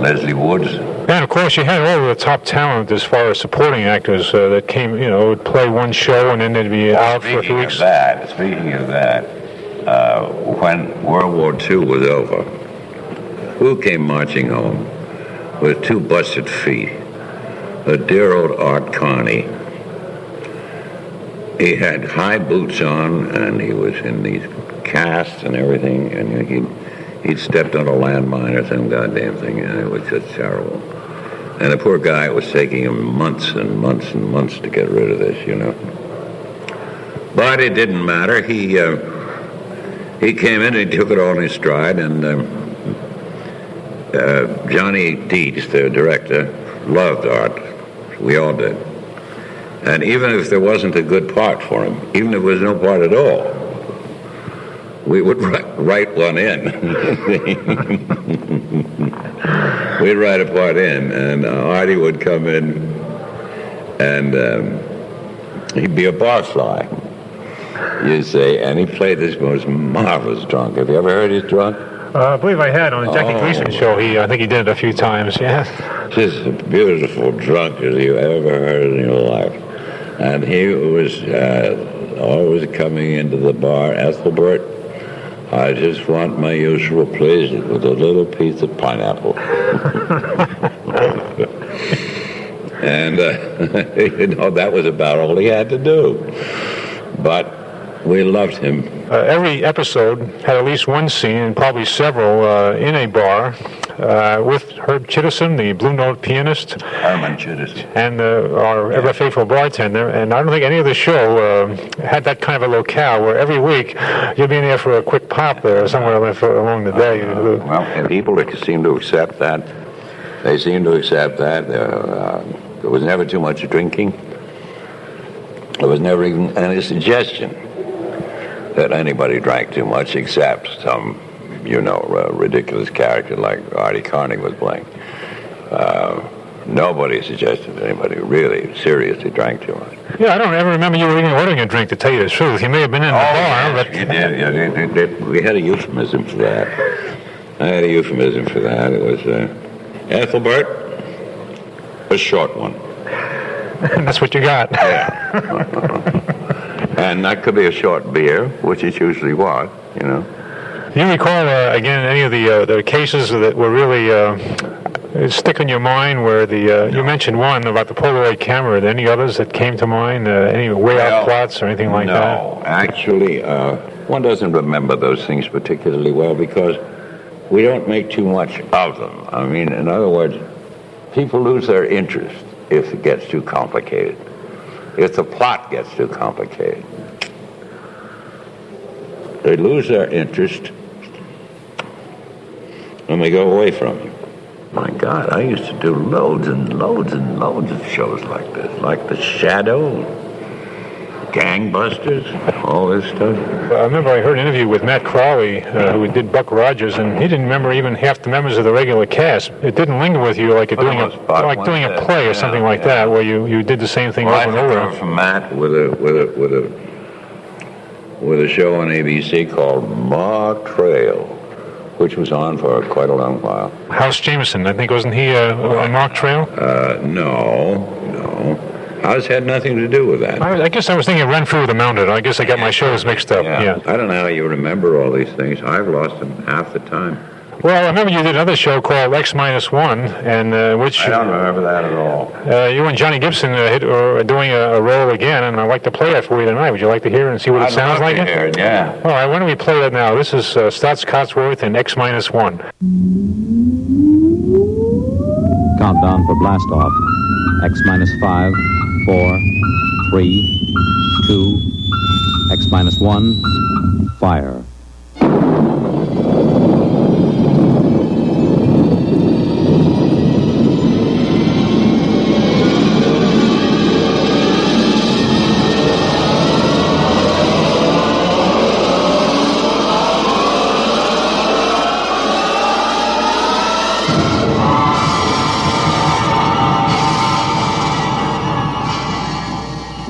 Leslie Woods. And of course, you had all of the top talent as far as supporting actors that came, would play one show and then they'd be out for a few weeks. Speaking of that, when World War II was over, who came marching home with two busted feet? A dear old Art Carney. He had high boots on, and he was in these casts and everything, and he'd stepped on a landmine or some goddamn thing, and it was just terrible. And the poor guy, it was taking him months and months and months to get rid of this, But it didn't matter. He came in and he took it all in his stride, and Johnny Dietz, the director, loved Art. We all did. And even if there wasn't a good part for him, even if there was no part at all, we would write one in. We'd write a part in, and Artie would come in, and he'd be a barfly, you say, and he played this most marvelous drunk. Have you ever heard his drunk? I believe I had on the Jackie Gleason show. I think he did it a few times, yeah. Just as beautiful drunk as you ever heard in your life. And he was always coming into the bar, Ethelbert, I just want my usual pleasure with a little piece of pineapple. And, that was about all he had to do. But we loved him. Every episode had at least one scene, and probably several, in a bar with Herb Chittison, the Blue Note pianist. Herman Chittison. And our ever faithful bartender. And I don't think any of the show had that kind of a locale where every week you'd be in there for a quick pop there somewhere along the day. Well, and people seem to accept that. They seem to accept that. There was never too much drinking. There was never even any suggestion that anybody drank too much, except some, ridiculous character like Artie Carney was playing. Nobody suggested that anybody really seriously drank too much. Yeah, I don't ever remember you even ordering a drink, to tell you the truth. You may have been in the bar, but... You did. Yeah, we had a euphemism for that. I had a euphemism for that. It was Ethelbert, a short one. And that's what you got. Yeah. And that could be a short beer, which it usually was, Do you recall, again, any of the cases that were really stick in your mind where you mentioned one about the Polaroid camera. Are there any others that came to mind? Any way-out plots or anything like that? No, actually, one doesn't remember those things particularly well because we don't make too much of them. I mean, in other words, people lose their interest if it gets too complicated. If the plot gets too complicated, they lose their interest and they go away from you. My God, I used to do loads and loads and loads of shows like this, like The Shadow, Gangbusters, all this stuff. I remember I heard an interview with Matt Crowley, who did Buck Rogers, and he didn't remember even half the members of the regular cast. It didn't linger with you like doing a play or something like that, where you did the same thing over and over. I from Matt with a show on ABC called Mark Trail, which was on for quite a long while. House Jameson, I think, wasn't he on Mark Trail? No. House had nothing to do with that. I guess I was thinking Renfrew with the Mounted. I guess I got my shows mixed up. Yeah. I don't know how you remember all these things. I've lost them half the time. Well, I remember you did another show called X-1, and which... I don't remember that at all. You and Johnny Gibson are doing a role again, and I'd like to play that for you tonight. Would you like to hear it and see what it sounds like? I'd love to hear it, yeah. All right, why don't we play that now? This is Stotts Cotsworth and X-1. Countdown for blast off. X-5, 4, 3, 2, X-1, fire.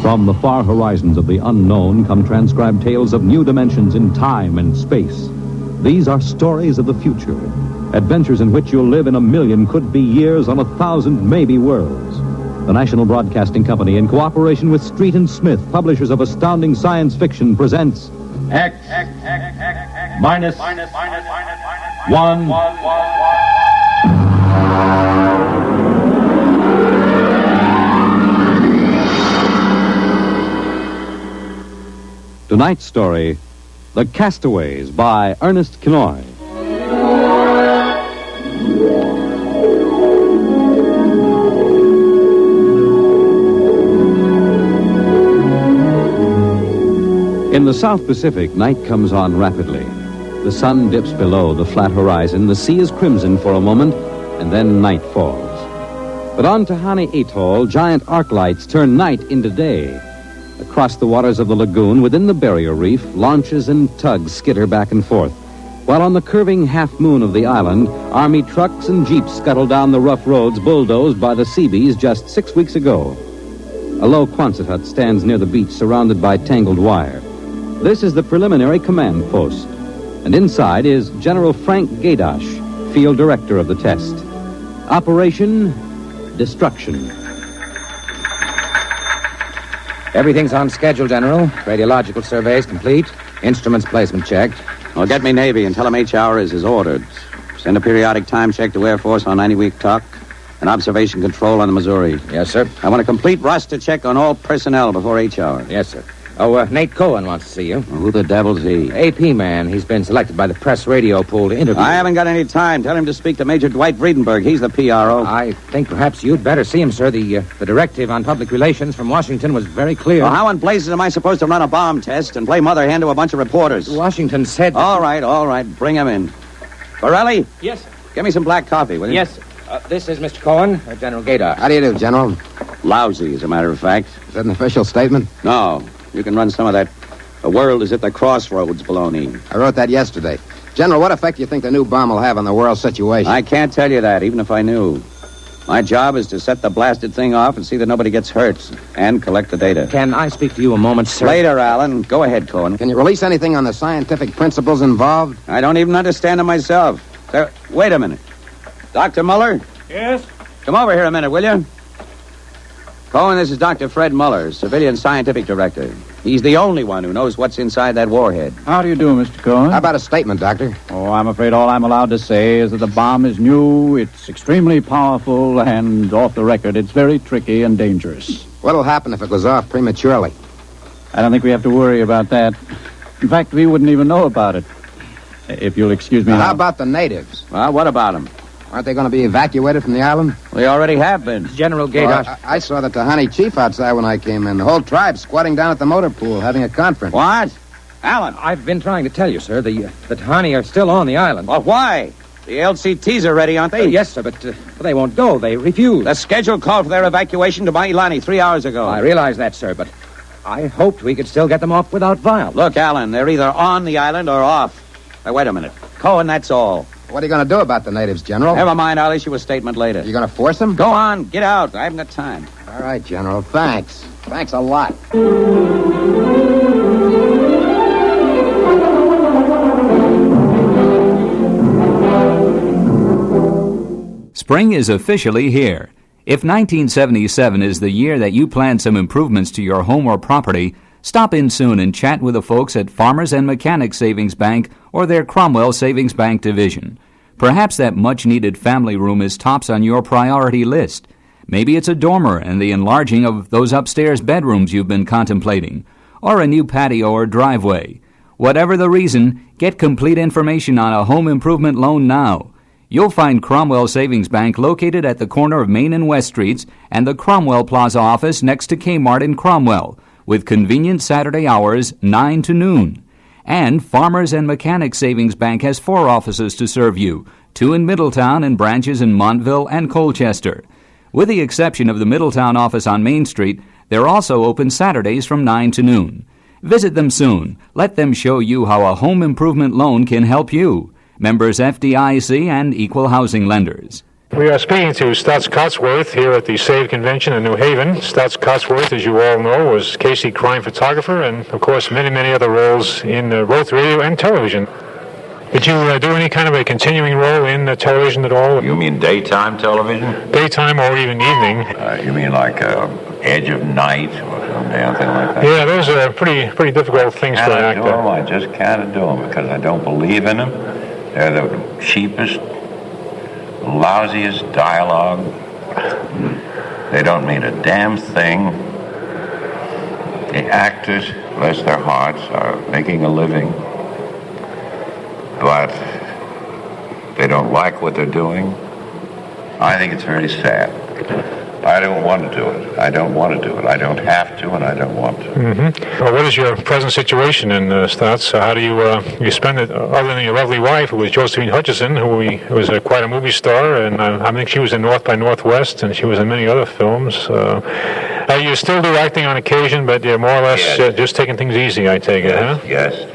From the far horizons of the unknown come transcribed tales of new dimensions in time and space. These are stories of the future, adventures in which you'll live in 1,000,000 could-be years on 1,000 maybe worlds. The National Broadcasting Company, in cooperation with Street and Smith, publishers of astounding science fiction, presents X minus 1. Tonight's story, The Castaways, by Ernest Kinoy. In the South Pacific, night comes on rapidly. The sun dips below the flat horizon, the sea is crimson for a moment, and then night falls. But on Tahani Atoll, giant arc lights turn night into day. Across the waters of the lagoon, within the barrier reef, launches and tugs skitter back and forth, while on the curving half-moon of the island, Army trucks and jeeps scuttle down the rough roads bulldozed by the Seabees just 6 weeks ago. A low Quonset hut stands near the beach, surrounded by tangled wire. This is the preliminary command post, and inside is General Frank Gaidosh, field director of the test. Operation Destruction. Everything's on schedule, General. Radiological surveys complete. Instruments placement checked. Well, get me Navy and tell them HR is as ordered. Send a periodic time check to Air Force on 90-week talk and observation control on the Missouri. Yes, sir. I want a complete roster check on all personnel before HR. Yes, sir. Oh, Nate Cohen wants to see you. Well, who the devil's he? AP man. He's been selected by the press radio pool to interview. I haven't got any time. Tell him to speak to Major Dwight Friedenberg. He's the PRO. I think perhaps you'd better see him, sir. The directive on public relations from Washington was very clear. Well, how in blazes am I supposed to run a bomb test and play mother hen to a bunch of reporters? Washington said... All right. Bring him in. Borelli? Yes, sir. Give me some black coffee, will you? Yes, sir. This is Mr. Cohen, General Gaidosh. How do you do, General? Lousy, as a matter of fact. Is that an official statement? No. You can run some of that "the world is at the crossroads" baloney. I wrote that yesterday. General, what effect do you think the new bomb will have on the world situation? I can't tell you that, even if I knew. My job is to set the blasted thing off and see that nobody gets hurt, and collect the data. Can I speak to you a moment, sir? Later, Alan. Go ahead, Cohen. Can you release anything on the scientific principles involved? I don't even understand them myself. Wait a minute. Dr. Muller? Yes? Come over here a minute, will you? Cohen, this is Dr. Fred Muller, Civilian Scientific Director. He's the only one who knows what's inside that warhead. How do you do, Mr. Cohen? How about a statement, Doctor? Oh, I'm afraid all I'm allowed to say is that the bomb is new, it's extremely powerful, and off the record, it's very tricky and dangerous. What'll happen if it goes off prematurely? I don't think we have to worry about that. In fact, we wouldn't even know about it. If you'll excuse me. How about the natives? Well, what about them? Aren't they going to be evacuated from the island? We already have been. General Gaidosh. Well, I saw the Tahani chief outside when I came in. The whole tribe squatting down at the motor pool having a conference. What? Alan. I've been trying to tell you, sir. The Tahani are still on the island. Well, why? The LCTs are ready, aren't they? Yes, sir, but they won't go. They refuse. The schedule called for their evacuation to Mailani 3 hours ago. I realize that, sir, but I hoped we could still get them off without violence. Look, Alan, they're either on the island or off. Now, wait a minute. Cohen, that's all. What are you going to do about the natives, General? Never mind. I'll issue a statement later. You going to force them? Go on. Get out. I haven't got time. All right, General. Thanks. Thanks a lot. Spring is officially here. If 1977 is the year that you plan some improvements to your home or property, stop in soon and chat with the folks at Farmers and Mechanics Savings Bank or their Cromwell Savings Bank division. Perhaps that much-needed family room is tops on your priority list. Maybe it's a dormer and the enlarging of those upstairs bedrooms you've been contemplating, or a new patio or driveway. Whatever the reason, get complete information on a home improvement loan now. You'll find Cromwell Savings Bank located at the corner of Main and West Streets and the Cromwell Plaza office next to Kmart in Cromwell, with convenient Saturday hours 9 to noon. And Farmers and Mechanics Savings Bank has 4 offices to serve you, 2 in Middletown and branches in Montville and Colchester. With the exception of the Middletown office on Main Street, they're also open Saturdays from 9 to noon. Visit them soon. Let them show you how a home improvement loan can help you. Members FDIC and equal housing lenders. We are speaking to Stutz Cotsworth here at the SAVE convention in New Haven. Stutz Cotsworth, as you all know, was Casey crime photographer and, of course, many, many other roles in both radio and television. Did you do any kind of a continuing role in television at all? You mean daytime television? Daytime or even evening? You mean like Edge of Night or some damn thing like that? Yeah, those are pretty difficult things for an actor. I just can't do them because I don't believe in them. They're the cheapest, lousiest dialogue. They don't mean a damn thing. The actors, bless their hearts, are making a living, but they don't like what they're doing. I think it's very sad. I don't want to do it. I don't want to do it. I don't have to, and I don't want to. Mm-hmm. Well, what is your present situation in Stutz? How do you spend it, other than your lovely wife, who was Josephine Hutchison, who was quite a movie star, and I think she was in North by Northwest, and she was in many other films. You still do acting on occasion, but you're more or less just taking things easy, I take it, huh? Yes.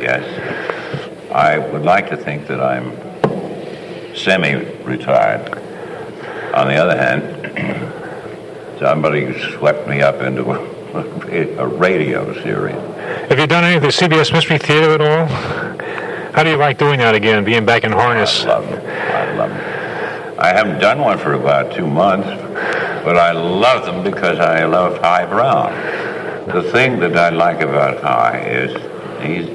I would like to think that I'm semi-retired. On the other hand, somebody swept me up into a radio series. Have you done any of the CBS Mystery Theater at all? How do you like doing that again, being back in harness? I love it. I haven't done one for about 2 months, but I love them because I love Hy Brown. The thing that I like about Hy is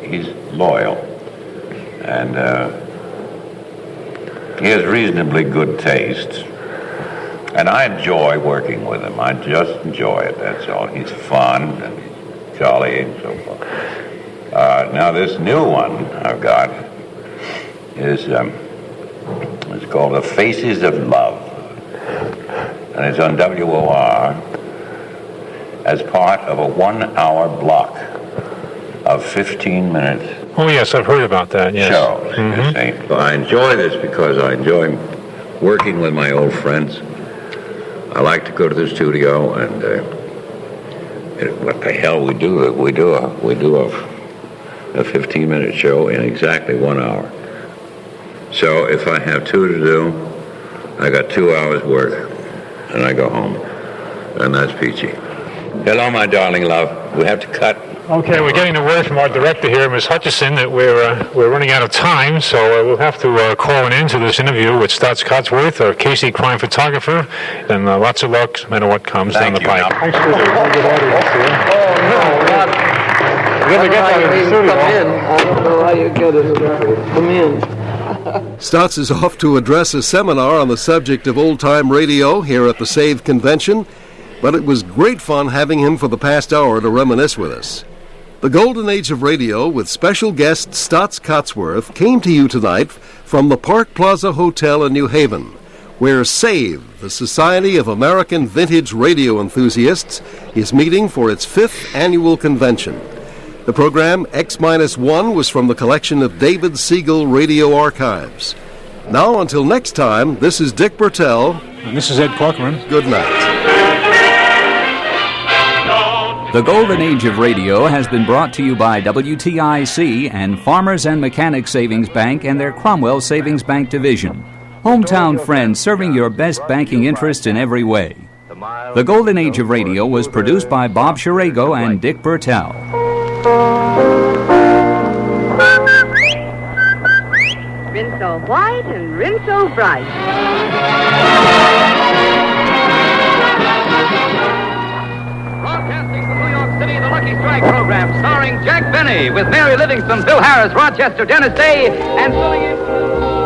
he's loyal, and he has reasonably good taste. And I enjoy working with him. I just enjoy it, that's all. He's fun and he's jolly and so forth. Now this new one I've got is it's called The Faces of Love. And it's on WOR as part of a 1-hour block of 15 minutes. Oh, yes, I've heard about that, yes. Shows, you see. So I enjoy this because I enjoy working with my old friends. I like to go to the studio and what the hell we do a 15-minute show in exactly 1 hour. So if I have 2 to do, I got 2 hours work and I go home, and that's peachy. Hello, my darling love. We have to cut. Okay, we're getting a word from our director here, Ms. Hutchison, that we're running out of time, so we'll have to call an end to this interview with Stutz Cotsworth, our Casey crime photographer, and lots of luck no matter what comes down the pipe. Thanks for the good audience here. I don't know how you get it. Come in. Stutz is off to address a seminar on the subject of old-time radio here at the SAVE convention, but it was great fun having him for the past hour to reminisce with us. The Golden Age of Radio with special guest Stutz Cotsworth came to you tonight from the Park Plaza Hotel in New Haven, where SAVE, the Society of American Vintage Radio Enthusiasts, is meeting for its 5th annual convention. The program X-1 was from the collection of David Siegel Radio Archives. Now, until next time, this is Dick Bertel. And this is Ed Corcoran. Good night. The Golden Age of Radio has been brought to you by WTIC and Farmers and Mechanics Savings Bank and their Cromwell Savings Bank Division. Hometown friends serving your best banking interests in every way. The Golden Age of Radio was produced by Bob Shirago and Dick Bertel. Rinse so white and rinse so bright. Broadcasting from New York City, the Lucky Strike program, starring Jack Benny, with Mary Livingston, Phil Harris, Rochester, Dennis Day, and filling in...